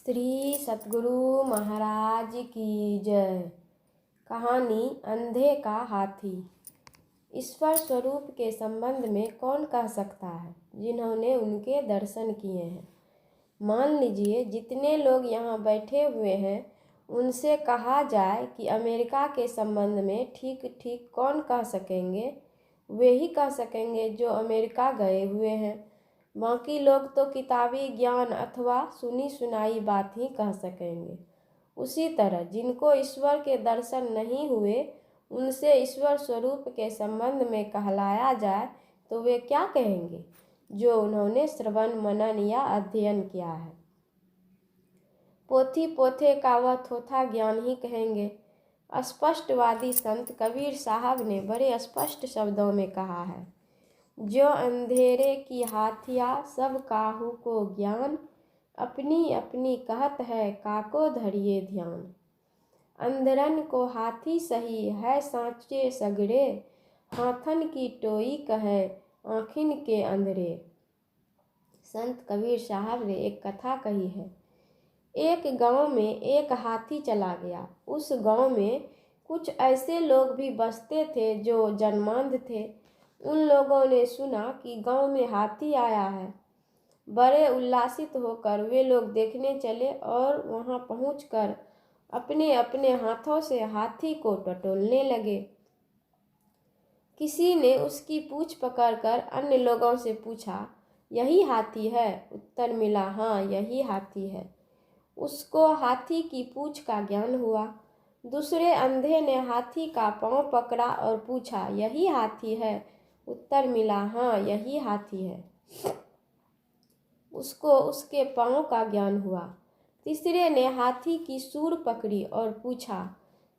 श्री सतगुरु महाराज की जय। कहानी अंधे का हाथी। ईश्वर स्वरूप के संबंध में कौन कह सकता है जिन्होंने उनके दर्शन किए हैं। मान लीजिए जितने लोग यहाँ बैठे हुए हैं उनसे कहा जाए कि अमेरिका के संबंध में ठीक ठीक कौन कह सकेंगे, वे ही कह सकेंगे जो अमेरिका गए हुए हैं। बाकी लोग तो किताबी ज्ञान अथवा सुनी सुनाई बात ही कह सकेंगे। उसी तरह जिनको ईश्वर के दर्शन नहीं हुए उनसे ईश्वर स्वरूप के संबंध में कहलाया जाए तो वे क्या कहेंगे, जो उन्होंने श्रवण मनन या अध्ययन किया है। पोथी पोथे का वह थोथा ज्ञान ही कहेंगे। स्पष्टवादी संत कबीर साहब ने बड़े स्पष्ट शब्दों में कहा है, जो अंधेरे की हाथिया सब काहू को ज्ञान, अपनी अपनी कहत है काको धरिए ध्यान। अंधरन को हाथी सही है सांचे सगड़े, हाथन की टोई कहे आँखिन के अंधरे। संत कबीर साहब ने एक कथा कही है। एक गांव में एक हाथी चला गया। उस गांव में कुछ ऐसे लोग भी बसते थे जो जन्मांध थे। उन लोगों ने सुना कि गांव में हाथी आया है। बड़े उल्लासित होकर वे लोग देखने चले और वहां पहुंचकर अपने अपने हाथों से हाथी को टटोलने लगे। किसी ने उसकी पूंछ पकड़कर अन्य लोगों से पूछा, यही हाथी है? उत्तर मिला, हाँ यही हाथी है। उसको हाथी की पूंछ का ज्ञान हुआ। दूसरे अंधे ने हाथी का पांव पकड़ा और पूछा, यही हाथी है? उत्तर मिला, हाँ यही हाथी है। उसको उसके पांव का ज्ञान हुआ। तीसरे ने हाथी की सूंड पकड़ी और पूछा,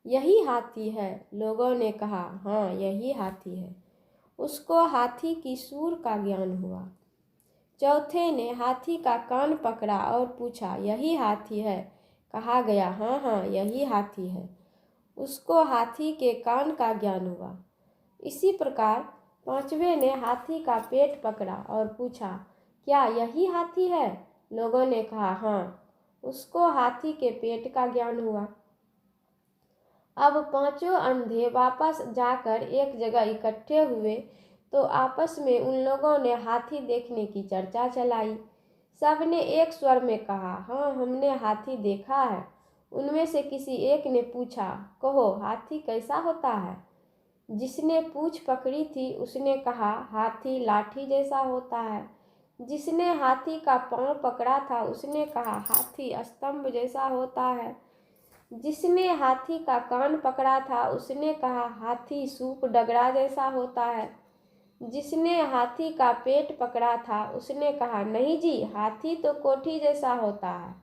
यही हाथी है? लोगों ने कहा, हाँ यही हाथी है। उसको हाथी की सूंड का ज्ञान हुआ। चौथे ने हाथी का कान पकड़ा और पूछा, यही हाथी है? कहा गया, हाँ हाँ यही हाथी है। उसको हाथी के कान का ज्ञान हुआ। इसी प्रकार पांचवें ने हाथी का पेट पकड़ा और पूछा, क्या यही हाथी है? लोगों ने कहा, हाँ। उसको हाथी के पेट का ज्ञान हुआ। अब पांचों अंधे वापस जाकर एक जगह इकट्ठे हुए तो आपस में उन लोगों ने हाथी देखने की चर्चा चलाई। सबने एक स्वर में कहा, हाँ हमने हाथी देखा है। उनमें से किसी एक ने पूछा, कहो हाथी कैसा होता है? जिसने पूंछ पकड़ी थी उसने कहा, हाथी लाठी जैसा होता है। जिसने हाथी का पांव पकड़ा था उसने कहा, हाथी स्तंभ जैसा होता है। जिसने हाथी का कान पकड़ा था उसने कहा, हाथी सूप डगरा जैसा होता है। जिसने हाथी का पेट पकड़ा था उसने कहा, नहीं जी, हाथी तो कोठी जैसा होता है,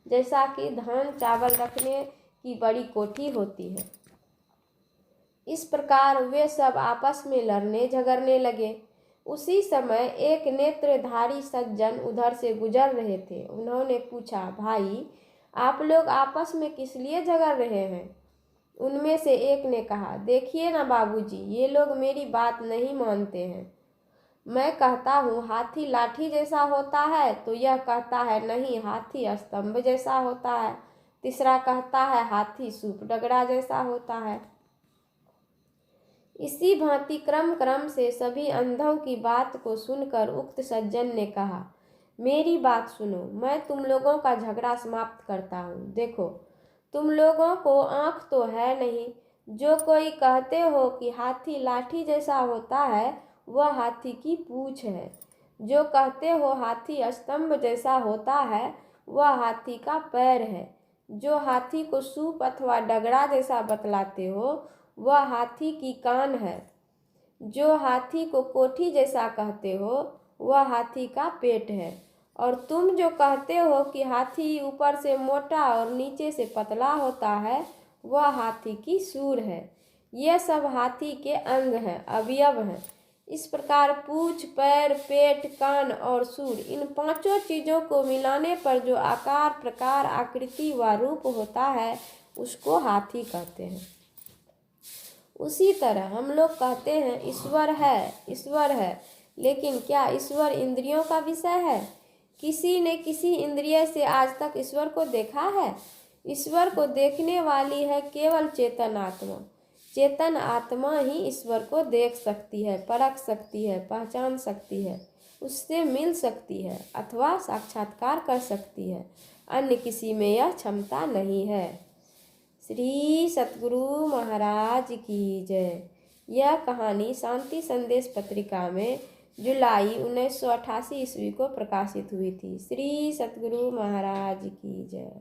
जैसा कि धान चावल रखने की बड़ी कोठी होती है। इस प्रकार वे सब आपस में लड़ने झगड़ने लगे। उसी समय एक नेत्रधारी सज्जन उधर से गुजर रहे थे। उन्होंने पूछा, भाई आप लोग आपस में किस लिए झगड़ रहे हैं? उनमें से एक ने कहा, देखिए ना बाबूजी, ये लोग मेरी बात नहीं मानते हैं। मैं कहता हूँ हाथी लाठी जैसा होता है तो यह कहता है, नहीं हाथी स्तंभ जैसा होता है। तीसरा कहता है, हाथी सूप डगरा जैसा होता है। इसी भांति क्रम क्रम से सभी अंधों की बात को सुनकर उक्त सज्जन ने कहा, मेरी बात सुनो, मैं तुम लोगों का झगड़ा समाप्त करता हूँ। देखो, तुम लोगों को आँख तो है नहीं। जो कोई कहते हो कि हाथी लाठी जैसा होता है वह हाथी की पूंछ है। जो कहते हो हाथी स्तंभ जैसा होता है वह हाथी का पैर है। जो हाथी को सूप अथवा डगरा जैसा बतलाते हो वह हाथी की कान है। जो हाथी को कोठी जैसा कहते हो वह हाथी का पेट है। और तुम जो कहते हो कि हाथी ऊपर से मोटा और नीचे से पतला होता है वह हाथी की सूंड है। ये सब हाथी के अंग हैं, अवयव हैं। इस प्रकार पूंछ, पैर, पेट, कान और सूंड, इन पांचों चीजों को मिलाने पर जो आकार, प्रकार, आकृति व रूप होता है उसको हाथी कहते हैं। उसी तरह हम लोग कहते हैं ईश्वर है, ईश्वर है, लेकिन क्या ईश्वर इंद्रियों का विषय है? किसी ने किसी इंद्रिय से आज तक ईश्वर को देखा है? ईश्वर को देखने वाली है केवल चेतन आत्मा। चेतन आत्मा ही ईश्वर को देख सकती है, परख सकती है, पहचान सकती है, उससे मिल सकती है अथवा साक्षात्कार कर सकती है। अन्य किसी में यह क्षमता नहीं है। श्री सतगुरु महाराज की जय। यह कहानी शांति संदेश पत्रिका में जुलाई 1988 ईस्वी को प्रकाशित हुई थी। श्री सतगुरु महाराज की जय।